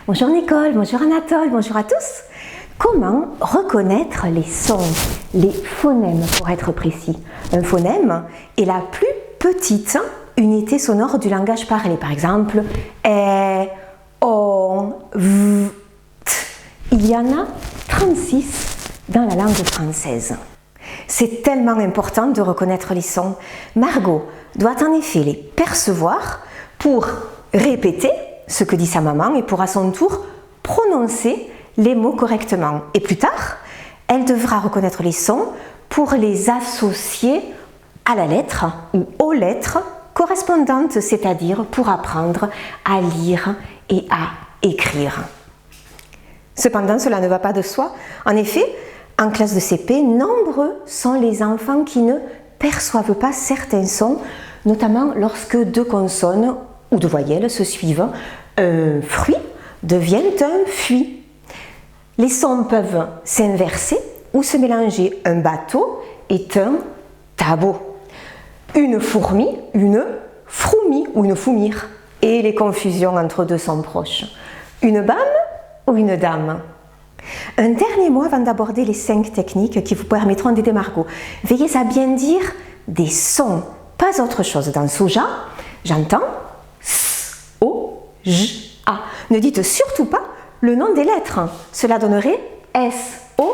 Bonjour Nicole, bonjour Anatole, bonjour à tous. Comment reconnaître les sons, les phonèmes pour être précis? Un phonème est la plus petite unité sonore du langage parlé. Par exemple, E, O, V, T. Il y en a 36 dans la langue française. C'est tellement important de reconnaître les sons. Margot doit en effet les percevoir pour répéter ce que dit sa maman et pour à son tour prononcer les mots correctement. Et plus tard, elle devra reconnaître les sons pour les associer à la lettre ou aux lettres correspondantes, c'est-à-dire pour apprendre à lire et à écrire. Cependant, cela ne va pas de soi. En effet, en classe de CP, nombreux sont les enfants qui ne perçoivent pas certains sons, notamment lorsque deux consonnes ou deux voyelles se suivent. Un fruit devient un fuit. Les sons peuvent s'inverser ou se mélanger. Un bateau est un tableau. Une fourmi, une froumie ou une foumire. Et les confusions entre deux sons proches. Une bâme ou une dame. Un dernier mot avant d'aborder les 5 techniques qui vous permettront d'aider Margot. Veillez à bien dire des sons, pas autre chose. Dans soja, j'entends S, O, J, A. Ne dites surtout pas le nom des lettres. Cela donnerait S, O,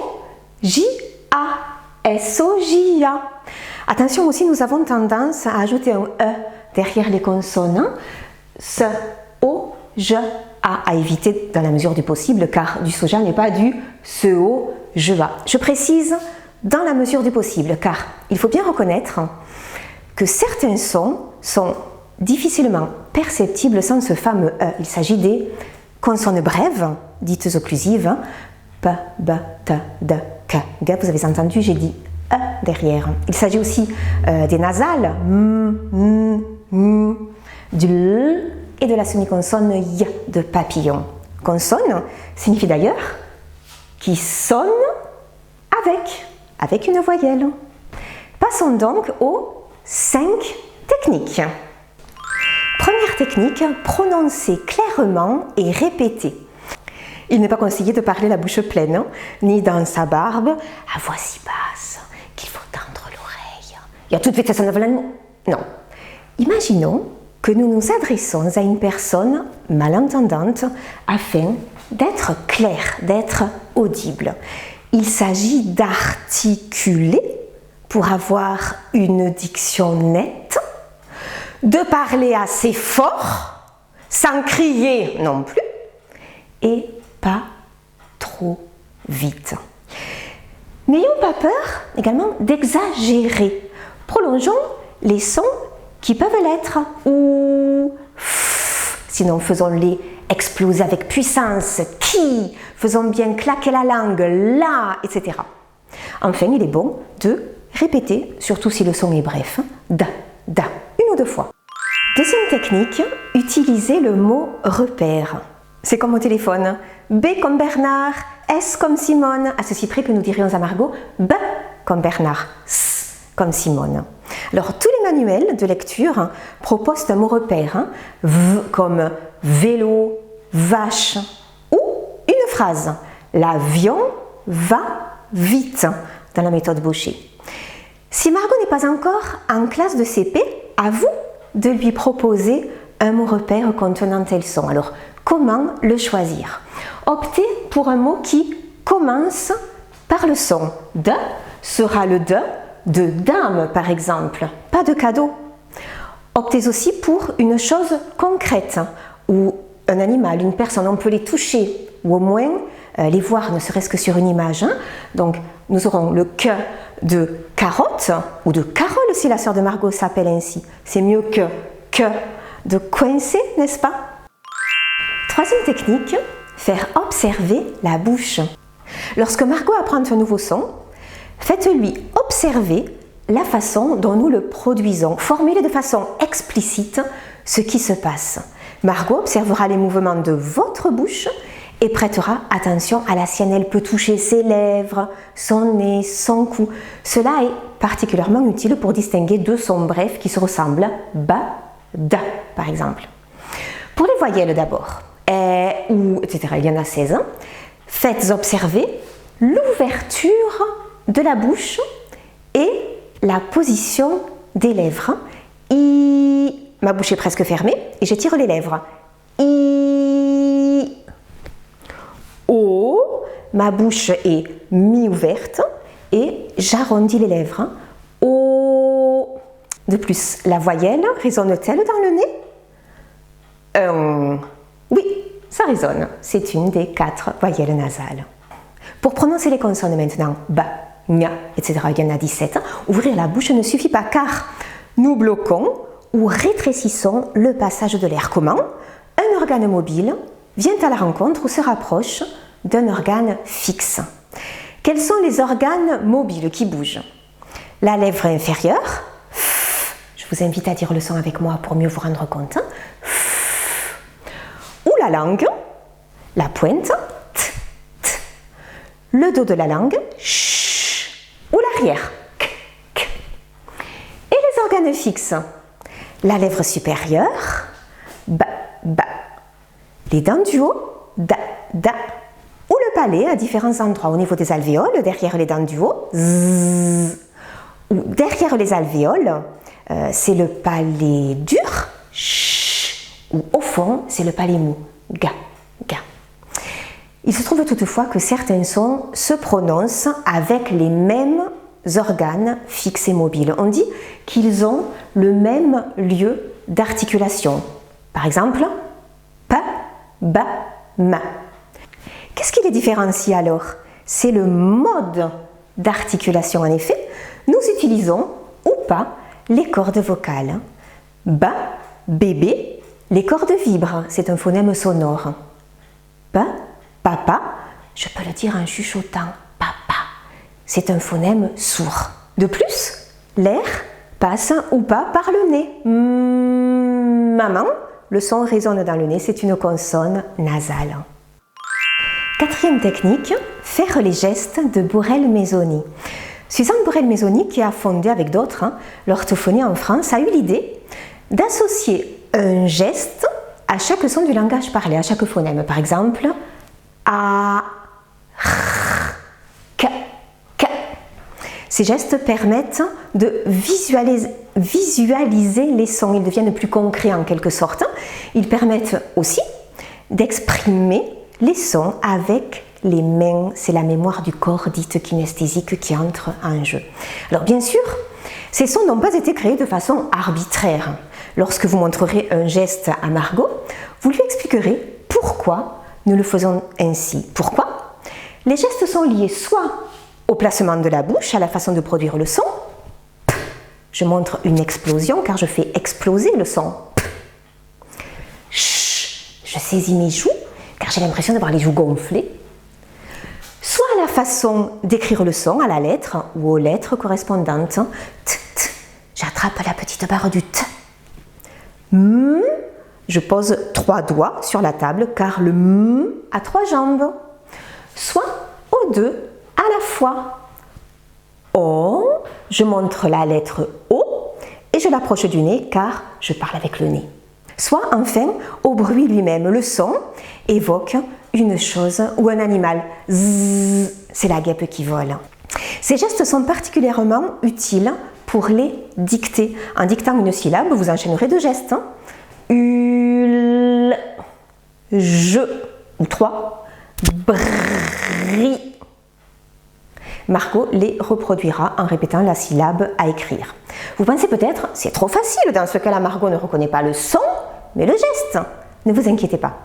J, A. S, O, J, A. Attention aussi, nous avons tendance à ajouter un E derrière les consonnes. S, O, J, A. À éviter dans la mesure du possible, car du soja n'est pas du se, O, je, A. Je précise dans la mesure du possible, car il faut bien reconnaître que certains sons sont difficilement perceptibles sans ce fameux E. Il s'agit des consonnes brèves, dites occlusives, P, B, T, D, K, G. Vous avez entendu, j'ai dit E derrière. Il s'agit aussi des nasales, M, M, du L et de la semi-consonne Y de papillon. Consonne signifie d'ailleurs qui sonne avec une voyelle. Passons donc aux 5 techniques. Première technique, prononcer clairement et répéter. Il n'est pas conseillé de parler la bouche pleine, ni dans sa barbe, à voix si basse qu'il faut tendre l'oreille. Et à toute vitesse en avalant. Non. Imaginons que nous nous adressons à une personne malentendante afin d'être clair, d'être audible. Il s'agit d'articuler pour avoir une diction nette, de parler assez fort, sans crier non plus, et pas trop vite. N'ayons pas peur également d'exagérer. Prolongeons les sons qui peuvent l'être, ou sinon faisons-les exploser avec puissance, qui, faisons bien claquer la langue, là, etc. Enfin, il est bon de répéter, surtout si le son est bref, da, da, une ou 2 fois. Deuxième technique, utilisez le mot repère. C'est comme au téléphone, B comme Bernard, S comme Simone, à ceci près que nous dirions à Margot, B comme Bernard, S comme Simone. Alors, tous les manuels de lecture proposent un mot repère, V comme vélo, vache, ou une phrase, l'avion va vite, dans la méthode Baucher. Si Margot n'est pas encore en classe de CP, à vous de lui proposer un mot repère contenant tel son. Alors, comment le choisir? Optez pour un mot qui commence par le son. De sera le de dame, par exemple, pas de cadeau. Optez aussi pour une chose concrète, ou un animal, une personne, on peut les toucher, ou au moins les voir, ne serait-ce que sur une image. Donc, nous aurons le que de carotte, ou de Carole, si la sœur de Margot s'appelle ainsi. C'est mieux que de coincer, n'est-ce pas? Troisième technique, faire observer la bouche. Lorsque Margot apprend un nouveau son, faites-lui observer la façon dont nous le produisons. Formulez de façon explicite ce qui se passe. Margot observera les mouvements de votre bouche et prêtera attention à la sienne. Elle peut toucher ses lèvres, son nez, son cou. Cela est particulièrement utile pour distinguer 2 sons brefs qui se ressemblent, ba, da par exemple. Pour les voyelles d'abord, ou etc. Il y en a 16. Faites observer l'ouverture de la bouche et la position des lèvres. Ma bouche est presque fermée et j'étire les lèvres. O, ma bouche est mi-ouverte et j'arrondis les lèvres. O. De plus, la voyelle résonne-t-elle dans le nez? Oui, ça résonne. C'est une des 4 voyelles nasales. Pour prononcer les consonnes maintenant, ba, gna, etc., il y en a 17, ouvrir la bouche ne suffit pas car nous bloquons ou rétrécissons le passage de l'air. Comment? Un organe mobile vient à la rencontre ou se rapproche d'un organe fixe. Quels sont les organes mobiles qui bougent? La lèvre inférieure, je vous invite à dire le son avec moi pour mieux vous rendre compte, ou la langue, la pointe, le dos de la langue, ou l'arrière. Et les organes fixes, la lèvre supérieure, ba, ba. Les dents du haut, da, da. Ou le palais à différents endroits au niveau des alvéoles, derrière les dents du haut, zzz. Ou derrière les alvéoles, c'est le palais dur, ou au fond, c'est le palais mou, ga, ga. Il se trouve toutefois que certains sons se prononcent avec les mêmes organes fixes et mobiles. On dit qu'ils ont le même lieu d'articulation. Par exemple, pa, ba, ma. Qu'est-ce qui les différencie alors? C'est le mode d'articulation. En effet, nous utilisons ou pas les cordes vocales. Ba, bébé, les cordes vibrent, c'est un phonème sonore. Pa, papa, je peux le dire en chuchotant, papa, c'est un phonème sourd. De plus, l'air passe ou pas par le nez. Maman, le son résonne dans le nez, c'est une consonne nasale. 4e technique, faire les gestes de Borel-Maisonnit. Suzanne Borel-Maisonnit, qui a fondé avec d'autres l'orthophonie en France, a eu l'idée d'associer un geste à chaque son du langage parlé, à chaque phonème. Par exemple, a, r, k, k. Ces gestes permettent de visualiser les sons, ils deviennent plus concrets en quelque sorte. Ils permettent aussi d'exprimer les sons avec les mains, c'est la mémoire du corps dite kinesthésique qui entre en jeu. Alors bien sûr, ces sons n'ont pas été créés de façon arbitraire. Lorsque vous montrerez un geste à Margot, vous lui expliquerez pourquoi nous le faisons ainsi. Pourquoi? Les gestes sont liés soit au placement de la bouche, à la façon de produire le son. Je montre une explosion car je fais exploser le son. Je saisis mes joues car j'ai l'impression d'avoir les joues gonflées. Soit à la façon d'écrire le son, à la lettre ou aux lettres correspondantes. T, t. J'attrape la petite barre du T. M. Je pose 3 doigts sur la table car le M a 3 jambes. Soit aux 2 à la fois. O. Je montre la lettre O et je l'approche du nez car je parle avec le nez. Soit enfin au bruit lui-même. Le son évoque une chose ou un animal. Zzz, c'est la guêpe qui vole. Ces gestes sont particulièrement utiles pour les dicter. En dictant une syllabe, vous enchaînerez 2 gestes. Ul, je, ou 3. Bri. Margot les reproduira en répétant la syllabe à écrire. Vous pensez peut-être, c'est trop facile, dans ce cas-là Margot ne reconnaît pas le son, mais le geste. Ne vous inquiétez pas.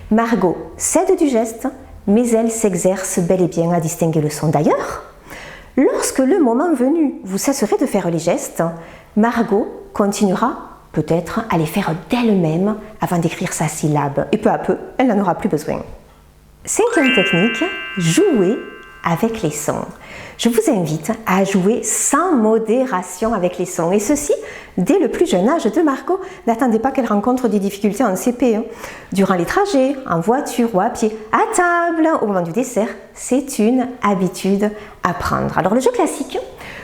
Margot s'aide du geste, mais elle s'exerce bel et bien à distinguer le son. D'ailleurs, lorsque le moment venu, vous cesserez de faire les gestes, Margot continuera peut-être à les faire d'elle-même avant d'écrire sa syllabe. Et peu à peu, elle n'en aura plus besoin. 5e technique, jouer avec les sons. Je vous invite à jouer sans modération avec les sons, et ceci dès le plus jeune âge de Margot. N'attendez pas qu'elle rencontre des difficultés en CP. Durant les trajets, en voiture ou à pied, à table, au moment du dessert, c'est une habitude à prendre. Alors le jeu classique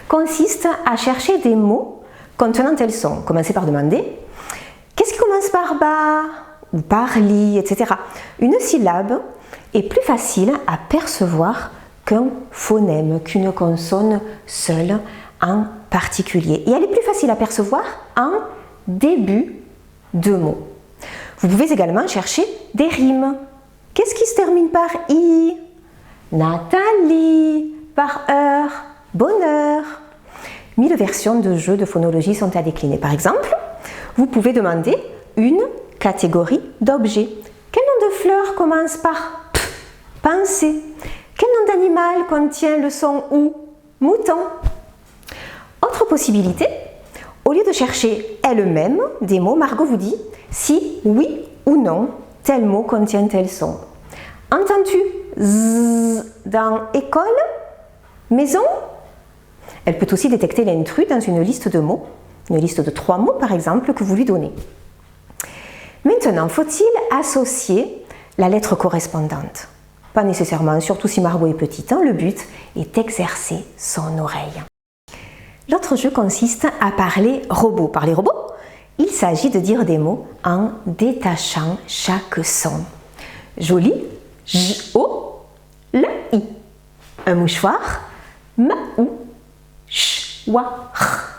consiste à chercher des mots contenant tel son. Commencez par demander « Qu'est-ce qui commence par ba » ou parli, etc. Une syllabe est plus facile à percevoir qu'un phonème, qu'une consonne seule en particulier. Et elle est plus facile à percevoir en début de mot. Vous pouvez également chercher des rimes. Qu'est-ce qui se termine par i? Nathalie, par heure, bonheur. 1000 versions de jeux de phonologie sont à décliner. Par exemple, vous pouvez demander une catégorie d'objets. Quel nom de fleur commence par p, pensée? Quel nom d'animal contient le son ou? Mouton. Autre possibilité, au lieu de chercher elle-même des mots, Margot vous dit si oui ou non tel mot contient tel son. Entends-tu z dans école, maison? Elle peut aussi détecter l'intrus dans une liste de mots, une liste de 3 mots par exemple que vous lui donnez. Maintenant, faut-il associer la lettre correspondante? Pas nécessairement, surtout si Margot est petite, hein, le but est d'exercer son oreille. L'autre jeu consiste à parler robot. Parler robot, il s'agit de dire des mots en détachant chaque son. Joli, j-o, l-i. Un mouchoir, ma-ou, ch-wa, r.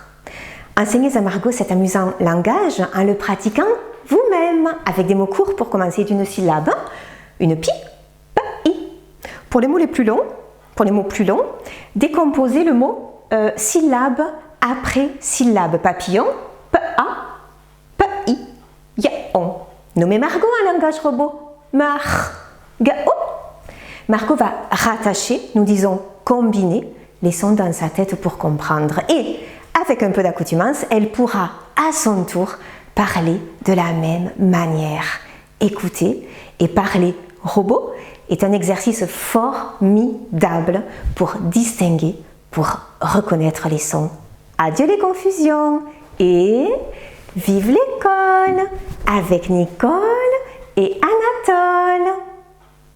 Enseignez à Margot cet amusant langage en le pratiquant vous-même, avec des mots courts pour commencer d'une syllabe, une pi, pa-i. Pour les mots les plus longs, décomposez le mot syllabe après syllabe. Papillon, pa, pa-i, ya-on. Nommez Margot en langage robot. Mar-ga-o. Margot va rattacher, nous disons combiner, les sons dans sa tête pour comprendre. Et avec un peu d'accoutumance, elle pourra à son tour parler de la même manière. Écouter et parler robot est un exercice formidable pour distinguer, pour reconnaître les sons. Adieu les confusions et vive l'école avec Nicole